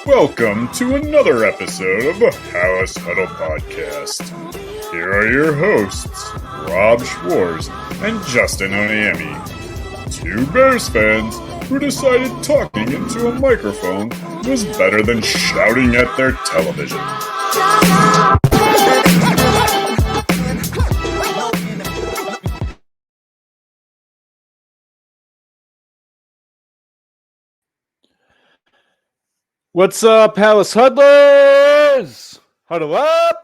Welcome to another episode of the Palace Huddle Podcast. Here are your hosts, Rob Schwartz and Justin Oniemi, two Bears fans who decided talking into a microphone was better than shouting at their television. What's up, Palace Huddlers? Huddle up!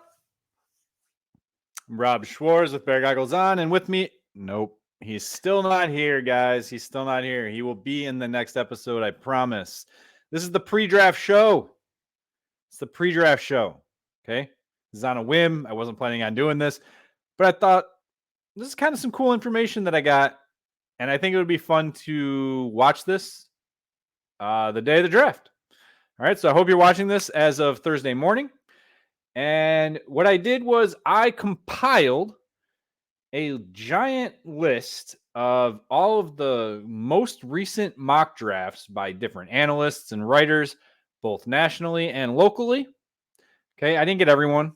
I'm Rob Schwartz with Bear Goggles On, and with me, nope, he's still not here, guys. He's still not here. He will be in the next episode, I promise. This is the pre-draft show. It's the pre-draft show, okay? This is on a whim. I wasn't planning on doing this, but I thought this is kind of some cool information that I got, and I think it would be fun to watch this the day of the draft. All right, so I hope you're watching this as of Thursday morning. And what I did was I compiled a giant list of all of the most recent mock drafts by different analysts and writers, both nationally and locally. Okay, I didn't get everyone,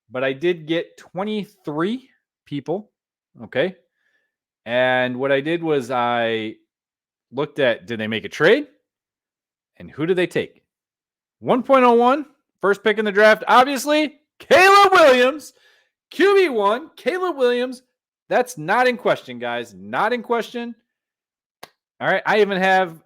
but I did get 23 people. Okay, and what I did was I looked at, did they make a trade? And who did they take? 1.01, first pick in the draft, obviously, Caleb Williams. QB1, Caleb Williams. That's not in question, guys. Not in question. All right, I even have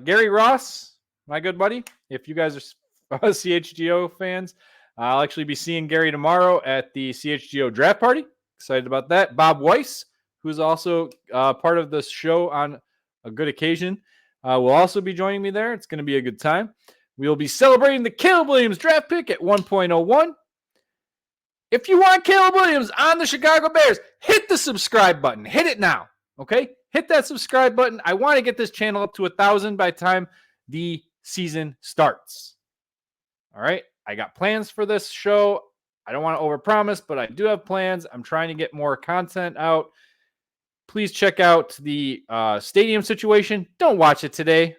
Gary Ross, my good buddy. If you guys are CHGO fans, I'll actually be seeing Gary tomorrow at the CHGO draft party. Excited about that. Bob Weiss, who's also part of this show on a good occasion, will also be joining me there. It's going to be a good time. We'll be celebrating the Caleb Williams draft pick at 1.01. If you want Caleb Williams on the Chicago Bears, hit the subscribe button. Hit it now, okay? Hit that subscribe button. I want to get this channel up to 1,000 by the time the season starts. All right? I got plans for this show. I don't want to overpromise, but I do have plans. I'm trying to get more content out. Please check out the stadium situation. Don't watch it today.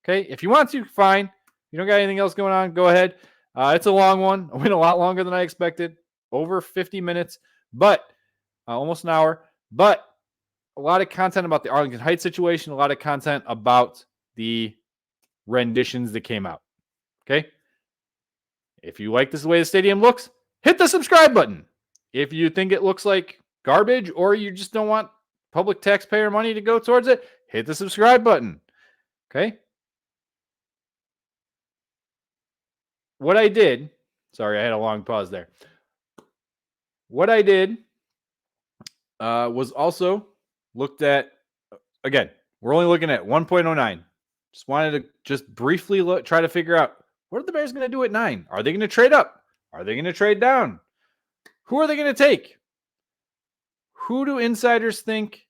Okay? If you want to, fine. If you don't got anything else going on, go ahead. It's a long one. I went a lot longer than I expected. Over 50 minutes, but almost an hour. But a lot of content about the Arlington Heights situation. A lot of content about the renditions that came out. Okay? If you like this the way the stadium looks, hit the subscribe button. If you think it looks like garbage or you just don't want public taxpayer money to go towards it, hit the subscribe button. Okay? What I did, sorry, I had a long pause there. What I did was also looked at, again, we're only looking at 1.09. Just wanted to just briefly try to figure out, what are the Bears going to do at 9? Are they going to trade up? Are they going to trade down? Who are they going to take? Who do insiders think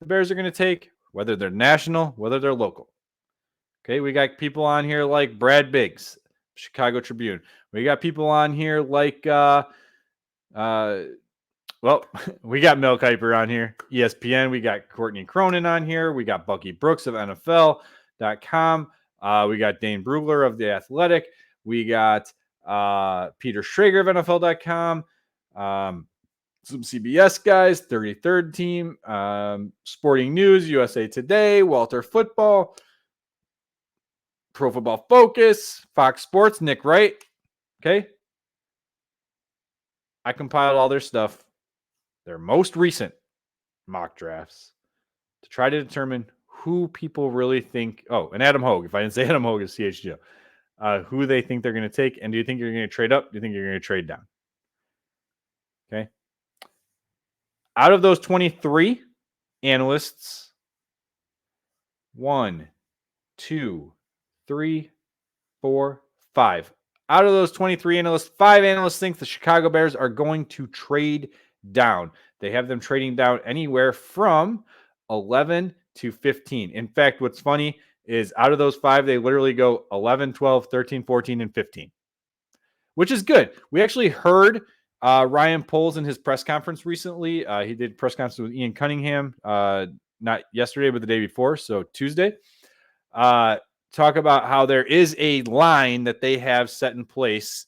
the Bears are going to take, whether they're national, whether they're local? Okay, we got people on here like Brad Biggs, Chicago Tribune. We got people on here like, we got Mel Kiper on here, ESPN. We got Courtney Cronin on here. We got Bucky Brooks of NFL.com. We got Dane Brugler of The Athletic. We got Peter Schrager of NFL.com. Some CBS guys, 33rd Team, Sporting News, USA Today, Walter Football, Pro Football Focus, Fox Sports, Nick Wright. Okay. I compiled all their stuff, their most recent mock drafts, to try to determine who people really think. Oh, and Adam Hogue. If I didn't say Adam Hogue, is CHGO. Who they think they're going to take. And do you think you're going to trade up? Do you think you're going to trade down? Okay. Out of those 23 analysts, 1, 2, 3, 4, 5. Out of those 23 analysts, 5 analysts think the Chicago Bears are going to trade down. They have them trading down anywhere from 11 to 15. In fact, what's funny is out of those 5, they literally go 11, 12, 13, 14, and 15, which is good. We actually heard Ryan Poles in his press conference recently. He did press conference with Ian Cunningham, not yesterday, but the day before, so Tuesday. talk about how there is a line that they have set in place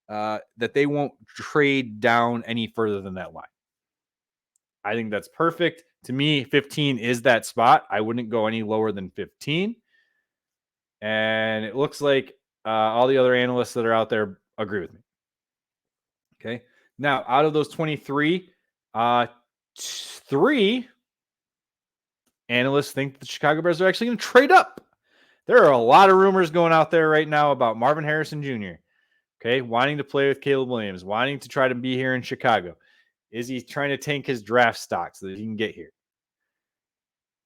that they won't trade down any further than that line. I think that's perfect. To me, 15 is that spot. I wouldn't go any lower than 15. And it looks like all the other analysts that are out there agree with me. Okay. Now, out of those 23, 3 analysts think the Chicago Bears are actually going to trade up. There are a lot of rumors going out there right now about Marvin Harrison Jr., okay, wanting to play with Caleb Williams, wanting to try to be here in Chicago. Is he trying to tank his draft stock so that he can get here?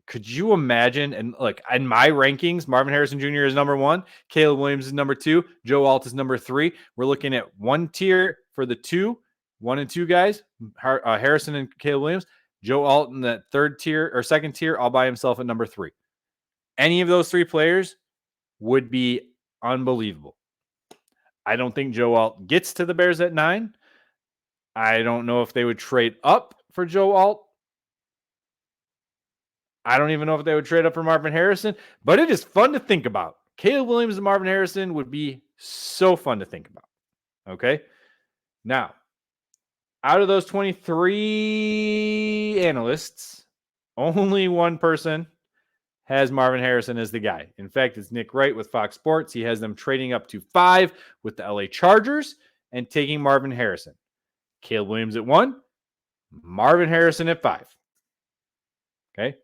Could you imagine? And look, in my rankings, Marvin Harrison Jr. is number 1. Caleb Williams is number 2. Joe Alt is number 3. We're looking at one tier for the 1 and 2 guys, Harrison and Caleb Williams. Joe Alt in that third tier or second tier, all by himself at number 3. Any of those 3 players would be unbelievable. I don't think Joe Alt gets to the Bears at 9. I don't know if they would trade up for Joe Alt. I don't even know if they would trade up for Marvin Harrison, but it is fun to think about. Caleb Williams and Marvin Harrison would be so fun to think about. Okay. Now, out of those 23 analysts, only one person has Marvin Harrison as the guy. In fact, it's Nick Wright with Fox Sports. He has them trading up to 5 with the LA Chargers and taking Marvin Harrison. Caleb Williams at 1, Marvin Harrison at 5. Okay.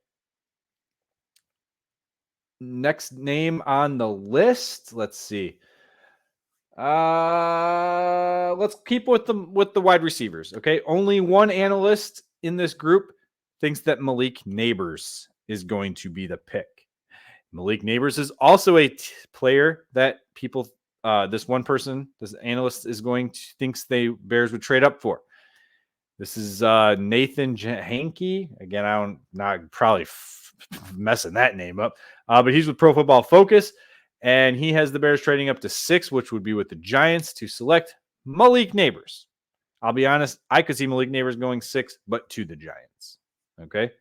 Next name on the list. Let's see. Let's keep with the wide receivers. Okay. Only one analyst in this group thinks that Malik Nabers is going to be the pick. Malik Nabers is also a player that people, this analyst is thinks they Bears would trade up for. This is Nathan Jahanke. Again, I'm not probably messing that name up, but he's with Pro Football Focus, and he has the Bears trading up to 6, which would be with the Giants to select Malik Nabers. I'll be honest, I could see Malik Nabers going 6, but to the Giants. Okay.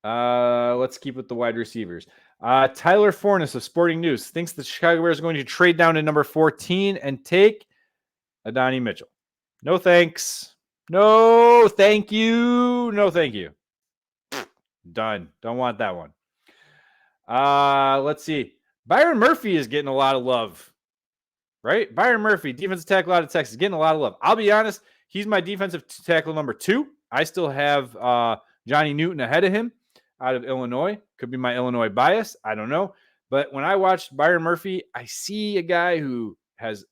Let's keep with the wide receivers. Tyler Fornes of Sporting News thinks the Chicago Bears are going to trade down to number 14 and take Adonai Mitchell. No thanks. No, thank you. No, thank you. Done. Don't want that one. Let's see. Byron Murphy is getting a lot of love, right? Byron Murphy, defensive tackle out of Texas, getting a lot of love. I'll be honest, he's my defensive tackle number 2. I still have Johnny Newton ahead of him out of Illinois. Could be my Illinois bias. I don't know. But when I watched Byron Murphy, I see a guy who has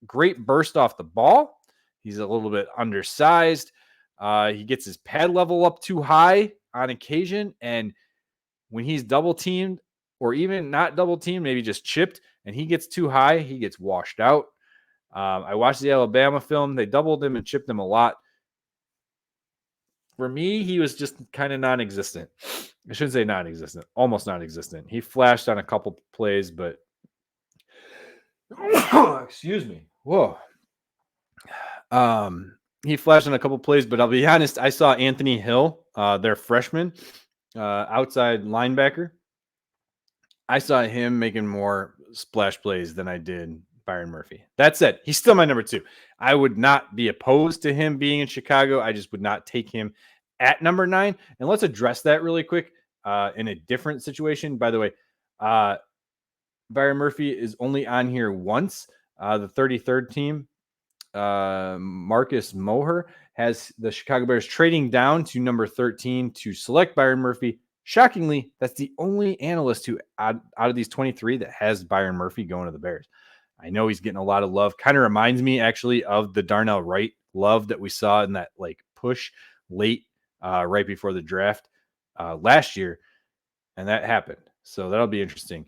great burst off the ball. He's a little bit undersized. He gets his pad level up too high on occasion. And when he's double teamed or even not double teamed, maybe just chipped, and he gets too high, he gets washed out. I watched the Alabama film. They doubled him and chipped him a lot. For me, he was just kind of non-existent. I shouldn't say non-existent, almost non-existent. He flashed on a couple plays, but excuse me. Whoa. He flashed on a couple plays, but I'll be honest, I saw Anthony Hill, their freshman, outside linebacker. I saw him making more splash plays than I did Byron Murphy. That said, he's still my number 2. I would not be opposed to him being in Chicago. I just would not take him at number 9. And let's address that really quick in a different situation. By the way, Byron Murphy is only on here once. The 33rd team, Marcus Moher, has the Chicago Bears trading down to number 13 to select Byron Murphy. Shockingly, that's the only analyst who out of these 23 that has Byron Murphy going to the Bears. I know he's getting a lot of love. Kind of reminds me actually of the Darnell Wright love that we saw in that like push late right before the draft last year. And that happened. So that'll be interesting.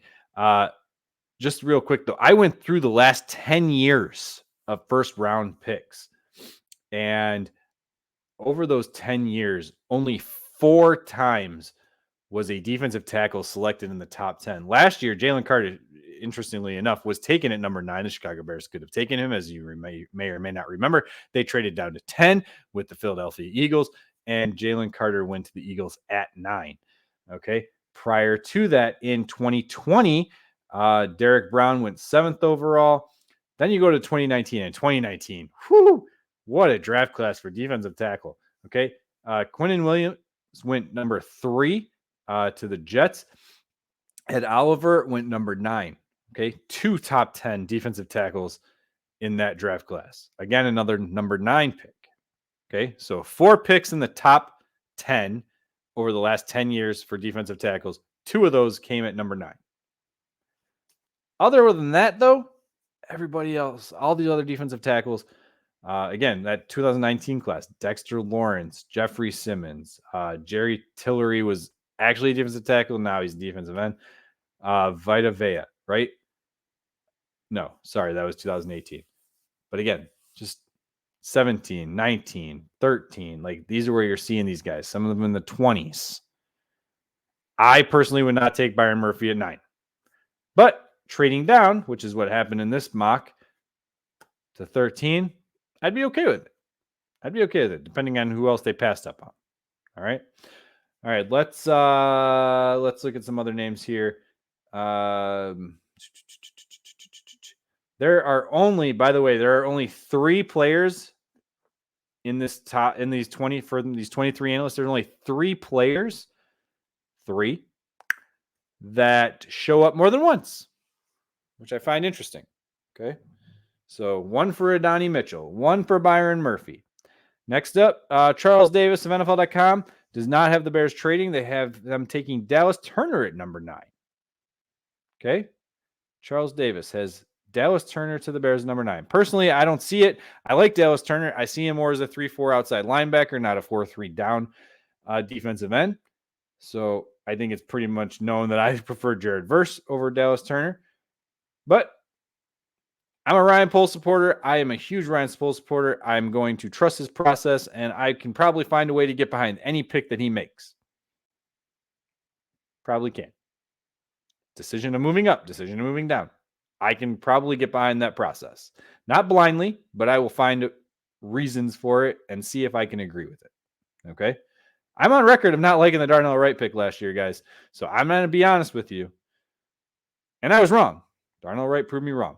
Just real quick though, I went through the last 10 years of first round picks. And over those 10 years, only 4 times was a defensive tackle selected in the top 10. Last year, Jalen Carter, interestingly enough, was taken at number 9. The Chicago Bears could have taken him, as you may or may not remember. They traded down to 10 with the Philadelphia Eagles, and Jalen Carter went to the Eagles at 9. Okay. Prior to that, in 2020, Derek Brown went 7th overall. Then you go to 2019. And 2019, whew, what a draft class for defensive tackle. Okay. Quinnen Williams went number 3 to the Jets. Ed Oliver went number 9. Okay. 2 top 10 defensive tackles in that draft class. Again, another number 9 pick. Okay. So 4 picks in the top 10 over the last 10 years for defensive tackles. 2 of those came at number 9. Other than that, though, everybody else, all the other defensive tackles, again, that 2019 class, Dexter Lawrence, Jeffrey Simmons, Jerry Tillery was actually a defensive tackle. Now he's a defensive end. Vita Vea, right? No, sorry, that was 2018. But again, just 17, 19, 13. Like, these are where you're seeing these guys. Some of them in the 20s. I personally would not take Byron Murphy at 9. But trading down, which is what happened in this mock, to 13, I'd be okay with it. Depending on who else they passed up on. All right. Let's look at some other names here. There are only 3 players in these 23 analysts. There's only 3 players, that show up more than once, which I find interesting. Okay. So 1 for Adonai Mitchell, 1 for Byron Murphy. Next up, Charles Davis of NFL.com does not have the Bears trading. They have them taking Dallas Turner at number 9. Okay. Charles Davis has Dallas Turner to the Bears number 9. Personally, I don't see it. I like Dallas Turner. I see him more as a 3-4 outside linebacker, not a 4-3 down defensive end. So I think it's pretty much known that I prefer Jared Verse over Dallas Turner. But I'm a Ryan Poles supporter. I am a huge Ryan Poles supporter. I'm going to trust his process, and I can probably find a way to get behind any pick that he makes. Probably can. Decision of moving up, decision of moving down. I can probably get behind that process. Not blindly, but I will find reasons for it and see if I can agree with it. Okay? I'm on record of not liking the Darnell Wright pick last year, guys. So I'm going to be honest with you. And I was wrong. Darnell Wright proved me wrong.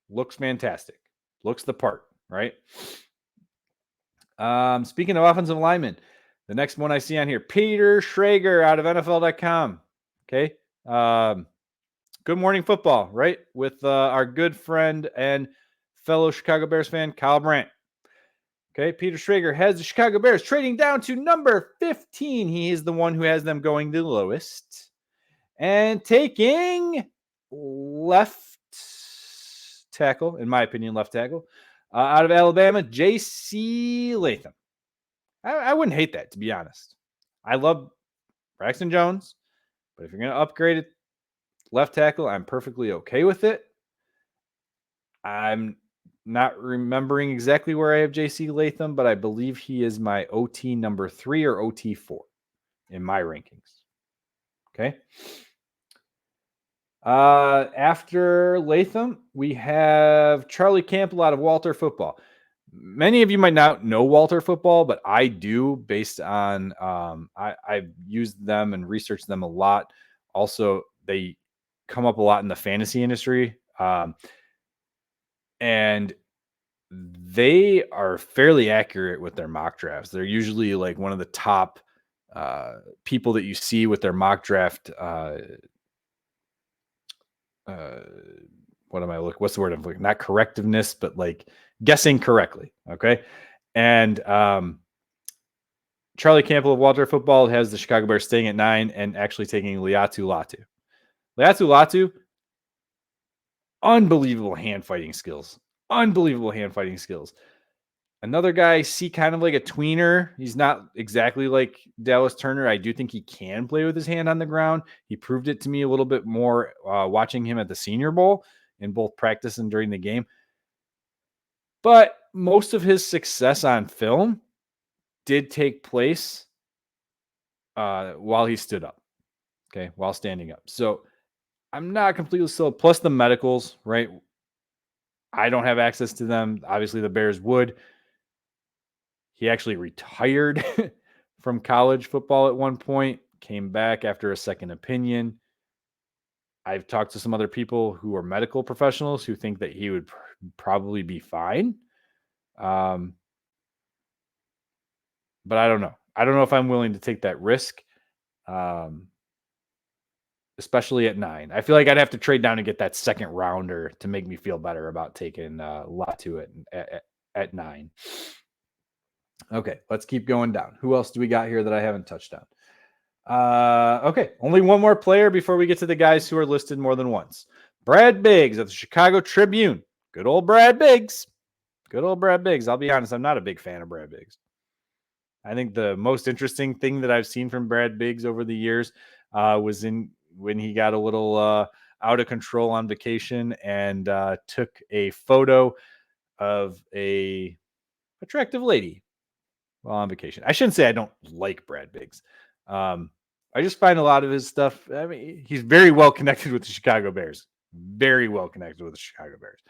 Looks fantastic. Looks the part, right? Speaking of offensive linemen, the next one I see on here, Peter Schrager out of NFL.com. Okay. Good Morning Football, right? With our good friend and fellow Chicago Bears fan, Kyle Brandt. Okay, Peter Schrager has the Chicago Bears trading down to number 15. He is the one who has them going the lowest. And taking left tackle, in my opinion, left tackle, out of Alabama, J.C. Latham. I wouldn't hate that, to be honest. I love Braxton Jones, but if you're going to upgrade it left tackle, I'm perfectly okay with it. I'm not remembering exactly where I have J.C. Latham, but I believe he is my OT number 3 or OT 4 in my rankings. Okay. After Latham, we have Charlie Campbell out of Walter Football. Many of you might not know Walter Football, but I do, based on I've used them and researched them a lot. Also, they come up a lot in the fantasy industry. And they are fairly accurate with their mock drafts. They're usually like one of the top people that you see with their mock draft. What am I looking? What's the word I'm looking? Not correctiveness, but like guessing correctly. Okay. And Charlie Campbell of Walter Football has the Chicago Bears staying at 9 and actually taking Liatu Latu. Liatu Latu, unbelievable hand fighting skills. Another guy, see kind of like a tweener. He's not exactly like Dallas Turner. I do think he can play with his hand on the ground. He proved it to me a little bit more watching him at the Senior Bowl in both practice and during the game. But most of his success on film did take place while he stood up. Okay, while standing up. So I'm not completely sold. Plus the medicals, right? I don't have access to them. Obviously, the Bears would. He actually retired from college football at one point, came back after a second opinion. I've talked to some other people who are medical professionals who think that he would probably be fine. But I don't know. I don't know if I'm willing to take that risk, especially at 9. I feel like I'd have to trade down and get that second rounder to make me feel better about taking Latu at 9. Okay, let's keep going down. Who else do we got here that I haven't touched on? Okay, only one more player before we get to the guys who are listed more than once. Brad Biggs of the Chicago Tribune. Good old Brad Biggs. Good old Brad Biggs. I'll be honest, I'm not a big fan of Brad Biggs. I think the most interesting thing that I've seen from Brad Biggs over the years was when he got a little out of control on vacation and took a photo of a attractive lady while on vacation. I shouldn't say I don't like Brad Biggs. I just find a lot of his stuff. I mean, he's very well connected with the Chicago Bears. Very well connected with the Chicago Bears.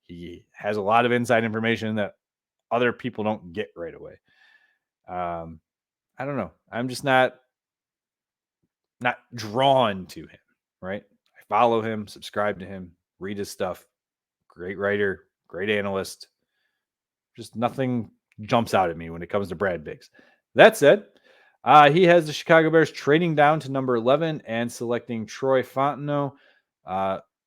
He has a lot of inside information that other people don't get right away. I don't know. I'm just not drawn to him, right? I follow him, subscribe to him, read his stuff. Great writer, great analyst. Just nothing jumps out at me when it comes to Brad Biggs. That said, he has the Chicago Bears trading down to number 11 and selecting Troy Fontenot.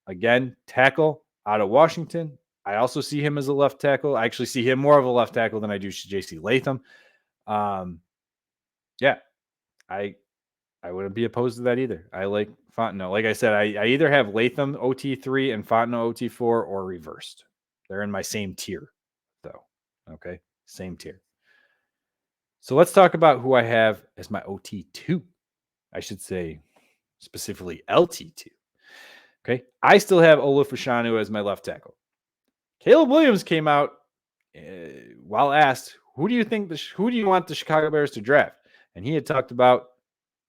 Again, tackle out of Washington. I also see him as a left tackle. I actually see him more of a left tackle than I do J.C. Latham. Yeah, I wouldn't be opposed to that either. I like Fontenot. Like I said, I either have Latham OT3 and Fontenot OT4 or reversed. They're in my same tier, though. Okay, same tier. So let's talk about who I have as my OT2. I should say specifically LT2. Okay, I still have Olu Fashanu as my left tackle. Caleb Williams came out while asked, who do you want the Chicago Bears to draft? And he had talked about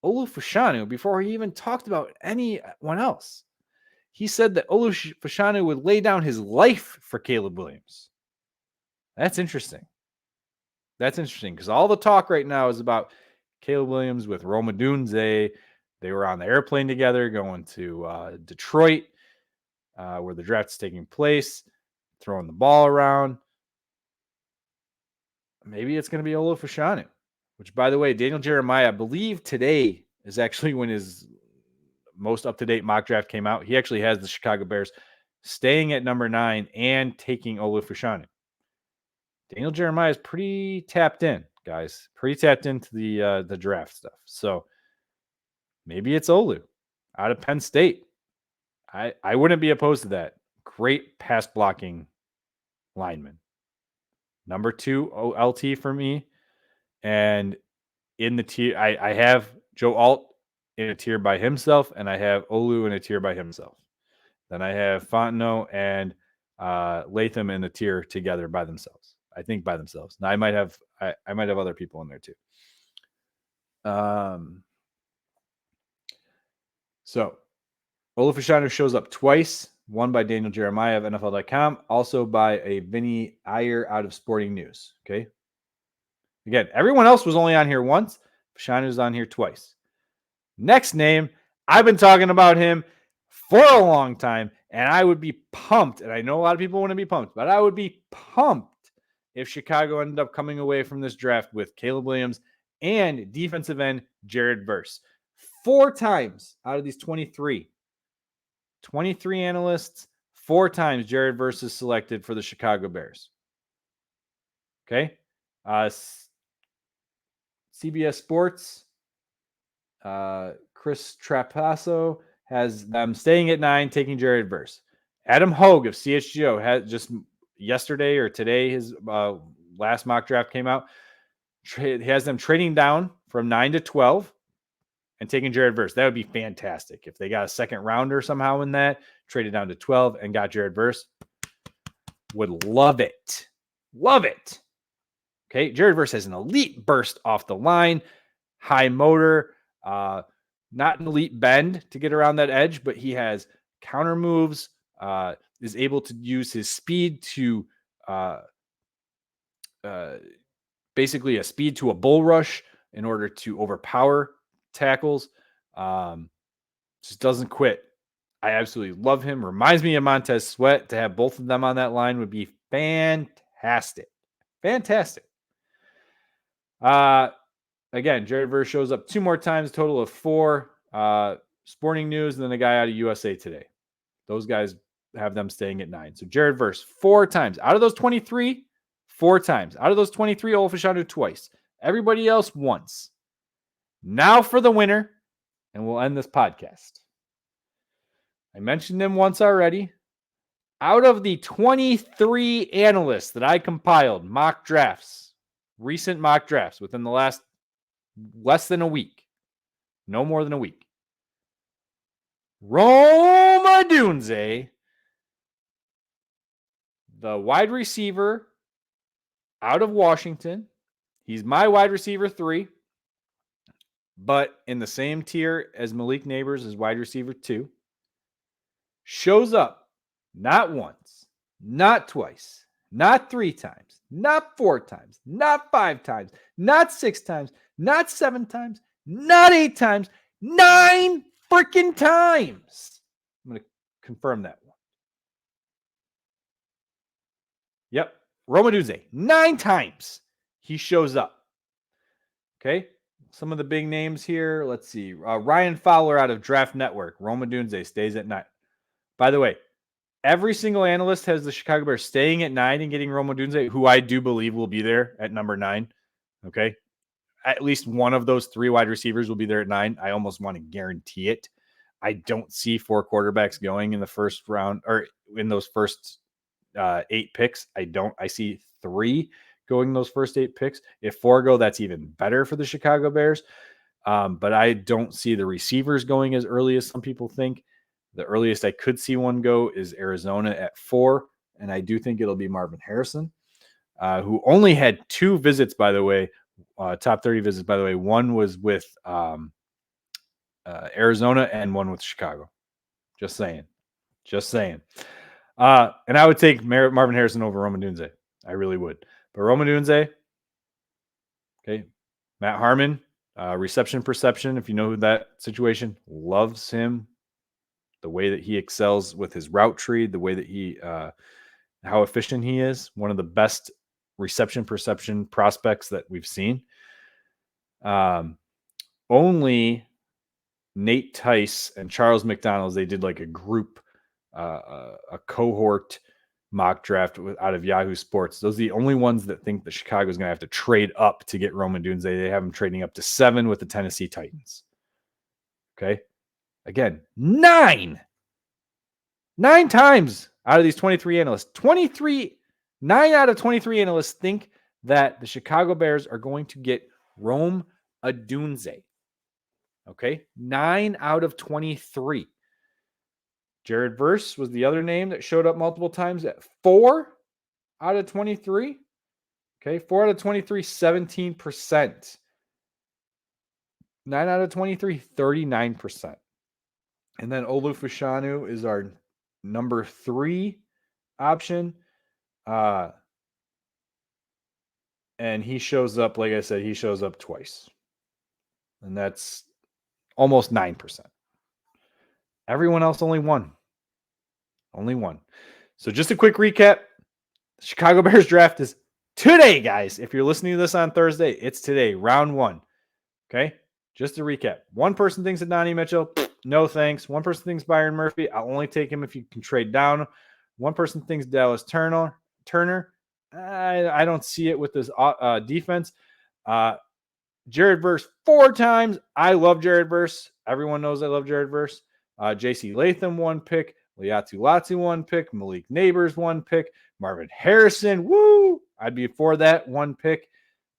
Olu Fashanu before he even talked about anyone else. He said that Olu Fashanu would lay down his life for Caleb Williams. That's interesting. That's interesting because all the talk right now is about Caleb Williams with Rome Odunze. They were on the airplane together going to Detroit, where the draft is taking place, throwing the ball around. Maybe it's going to be Olu Fashanu, which, by the way, Daniel Jeremiah, I believe today is actually when his most up-to-date mock draft came out. He actually has the Chicago Bears staying at number 9 and taking Olu Fashanu. Daniel Jeremiah is pretty tapped in, guys. Pretty tapped into the draft stuff. So maybe it's Olu out of Penn State. I wouldn't be opposed to that. Great pass blocking lineman. Number 2 LT for me. And in the tier, I have Joe Alt in a tier by himself, and I have Olu in a tier by himself. Then I have Fontenot and Latham in a tier together by themselves. I think by themselves. Now I might have other people in there too. So Olu Fashanu shows up twice. One by Daniel Jeremiah of NFL.com, also by a Vinny Iyer out of Sporting News. Okay. Again, everyone else was only on here once. Fashanu's on here twice. Next name, I've been talking about him for a long time, and I would be pumped. And I know a lot of people want to be pumped, but I would be pumped if Chicago ended up coming away from this draft with Caleb Williams and defensive end Jared Verse. 4 times out of these 23 analysts, 4 times Jared Verse is selected for the Chicago Bears. Okay. CBS Sports, Chris Trapasso has them staying at 9, taking Jared Verse. Adam Hogue of CHGO had just yesterday or today, his last mock draft came out. He has them trading down from 9 to 12 and taking Jared Verse. That would be fantastic. If they got a second rounder somehow in that, traded down to 12 and got Jared Verse, would love it. Love it. Okay, Jared Verse has an elite burst off the line, high motor, not an elite bend to get around that edge, but he has counter moves, is able to use his speed to basically a speed to a bull rush in order to overpower tackles. Just doesn't quit I absolutely love him. Reminds me of Montez Sweat. To have both of them on that line would be fantastic. Fantastic. Again, Jared Verse shows up 2 more times, total of 4. Sporting News, and then a guy out of USA Today. Those guys have them staying at 9. So Jared Verse 4 times. Out of those 23, 4 times. Out of those 23, Olu Fashanu twice. Everybody else once. Now for the winner, and we'll end this podcast. I mentioned him once already. Out of the 23 analysts that I compiled, mock drafts, recent mock drafts within the last less than a week, no more than a week, Rome Odunze, the wide receiver out of Washington. He's my wide receiver 3, but in the same tier as Malik Nabers as wide receiver 2. Shows up not once, not twice, not 3 times, not 4 times, not 5 times, not 6 times, not 7 times, not 8 times, 9 freaking times. I'm going to confirm that one. Yep. Rome Odunze, 9 times he shows up. Okay. Some of the big names here. Let's see. Ryan Fowler out of Draft Network. Rome Odunze stays at 9. By the way, every single analyst has the Chicago Bears staying at 9 and getting Rome Odunze, who I do believe will be there at number 9. Okay. At least one of those 3 wide receivers will be there at 9. I almost want to guarantee it. I don't see 4 quarterbacks going in the first round or in those first 8 picks. I see 3 going those first 8 picks. If 4 go, that's even better for the Chicago Bears. But I don't see the receivers going as early as some people think. The earliest I could see one go is Arizona at 4, and I do think it'll be Marvin Harrison, who only had 2 visits, by the way, top 30 visits, by the way. One was with Arizona and one with Chicago. Just saying. And I would take Marvin Harrison over Rome Odunze. I really would. But Rome Odunze, okay, Matt Harmon, reception perception, if you know who that situation, loves him. The way that he excels with his route tree, the way that he, how efficient he is, one of the best reception perception prospects that we've seen. Only Nate Tice and Charles McDonald, they did like a group, a cohort mock draft out of Yahoo Sports. Those are the only ones that think that Chicago is going to have to trade up to get Rome Odunze. They have him trading up to 7 with the Tennessee Titans. Okay. Again, 9 times out of these 23 analysts. 9 out of 23 analysts think that the Chicago Bears are going to get Rome Odunze. Okay, 9 out of 23. Jared Verse was the other name that showed up multiple times at 4 out of 23. Okay, 4 out of 23, 17%. 9 out of 23, 39%. And then Olu Fashanu is our number 3 option. And he shows up, like I said, he shows up twice. And that's almost 9%. Everyone else only 1. Only 1. So just a quick recap. The Chicago Bears draft is today, guys. If you're listening to this on Thursday, it's today, round 1. Okay? Just to recap. One person thinks Adonai Mitchell. No thanks. One person thinks Byron Murphy. I'll only take him if you can trade down. One person thinks Dallas Turner. I don't see it with this defense. Jared Verse 4 times. I love Jared Verse. Everyone knows I love Jared Verse. J.C. Latham 1 pick. Liatu Latu 1 pick. Malik Nabers 1 pick. Marvin Harrison. Woo! I'd be for that 1 pick.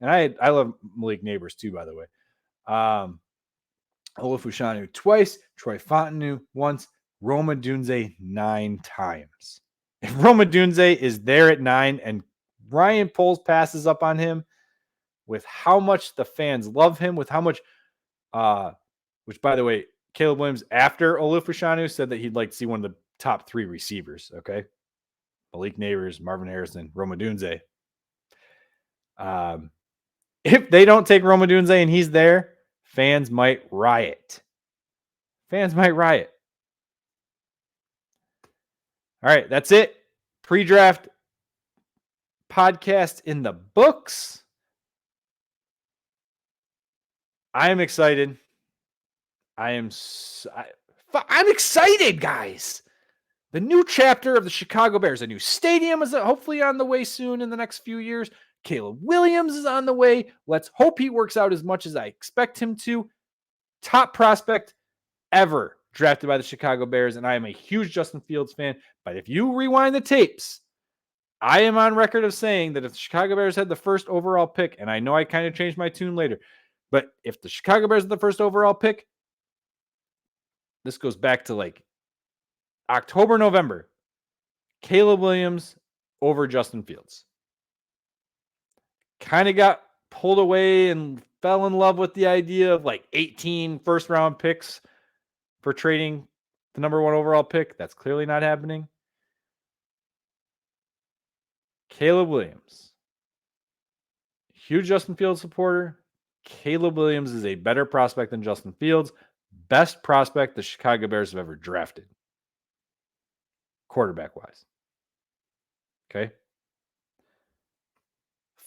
And I love Malik Nabers too, by the way. Olu Fashanu twice. Troy Fontenot once. Rome Odunze 9 times. If Rome Odunze is there at 9 and Ryan Poles passes up on him, with how much the fans love him, with how much, which by the way, Caleb Williams after Olu Fashanu said that he'd like to see one of the top 3 receivers. Okay, Malik Nabers, Marvin Harrison, Rome Odunze. If they don't take Rome Odunze and he's there, fans might riot. All right, that's it. Pre-draft podcast in the books. I am excited. I'm excited, guys. The new chapter of the Chicago Bears. A new stadium is hopefully on the way soon in the next few years. Caleb Williams is on the way. Let's hope he works out as much as I expect him to. Top prospect ever drafted by the Chicago Bears, and I am a huge Justin Fields fan. But if you rewind the tapes, I am on record of saying that if the Chicago Bears had the first overall pick, and I know I kind of changed my tune later, but if the Chicago Bears had the first overall pick, this goes back to like October, November, Caleb Williams over Justin Fields. Kind of got pulled away and fell in love with the idea of like 18 first round picks for trading the number one overall pick. That's clearly not happening. Caleb Williams, huge Justin Fields supporter. Caleb Williams is a better prospect than Justin Fields. Best prospect the Chicago Bears have ever drafted, quarterback-wise. Okay?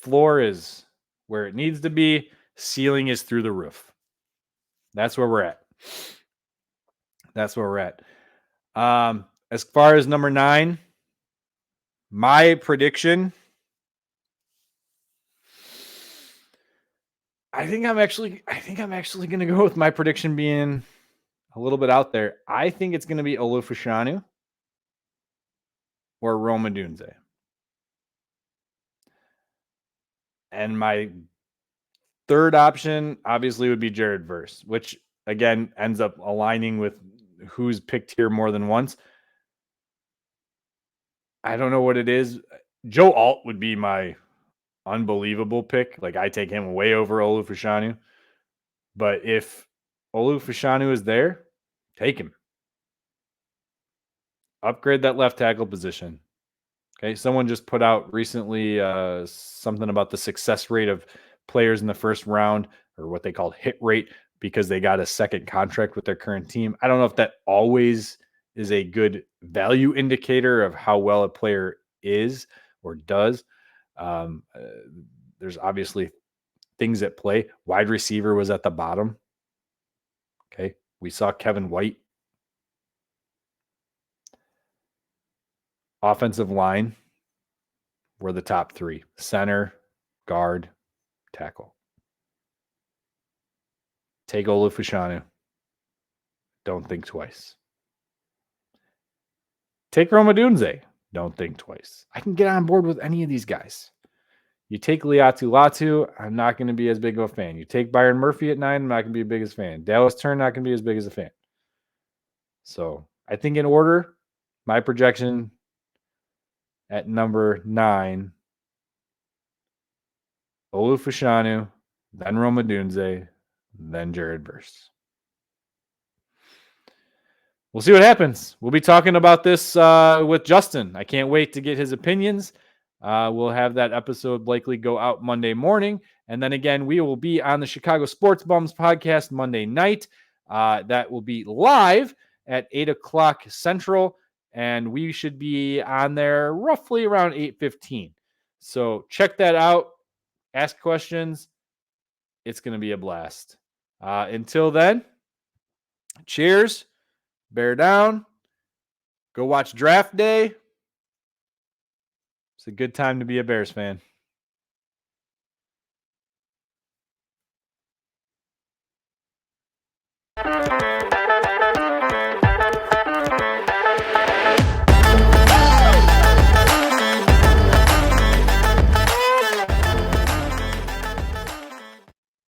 Floor is where it needs to be. Ceiling is through the roof. That's where we're at. That's where we're at. As far as number 9, my prediction, I think I'm actually going to go with my prediction being a little bit out there. I think it's going to be Olu Fashanu or Rome Odunze. And my third option obviously would be Jared Verse, which again ends up aligning with who's picked here more than once. I don't know what it is. Joe Alt would be my unbelievable pick. Like, I take him way over Olu Fashanu. But if Olu Fashanu is there, take him. Upgrade that left tackle position. Okay, someone just put out recently something about the success rate of players in the first round, or what they call hit rate, because they got a second contract with their current team. I don't know if that always is a good value indicator of how well a player is or does. There's obviously things at play. Wide receiver was at the bottom. Okay, we saw Kevin White. Offensive line were the top 3. Center, guard, tackle. Take Olu Fashanu. Don't think twice. Take Rome Odunze. Don't think twice. I can get on board with any of these guys. You take Liatu Latu, I'm not going to be as big of a fan. You take Byron Murphy at 9, I'm not going to be the biggest fan. Dallas Turner, not going to be as big as a fan. So I think in order, my projection at number 9, Olu Fashanu, then Rome Odunze, then Jared Verse. We'll see what happens. We'll be talking about this with Justin. I can't wait to get his opinions. We'll have that episode likely go out Monday morning. And then again, we will be on the Chicago Sports Bums podcast Monday night. That will be live at 8 o'clock Central. And we should be on there roughly around 8:15. So check that out. Ask questions. It's going to be a blast. Until then, cheers. Bear down. Go watch Draft Day. It's a good time to be a Bears fan.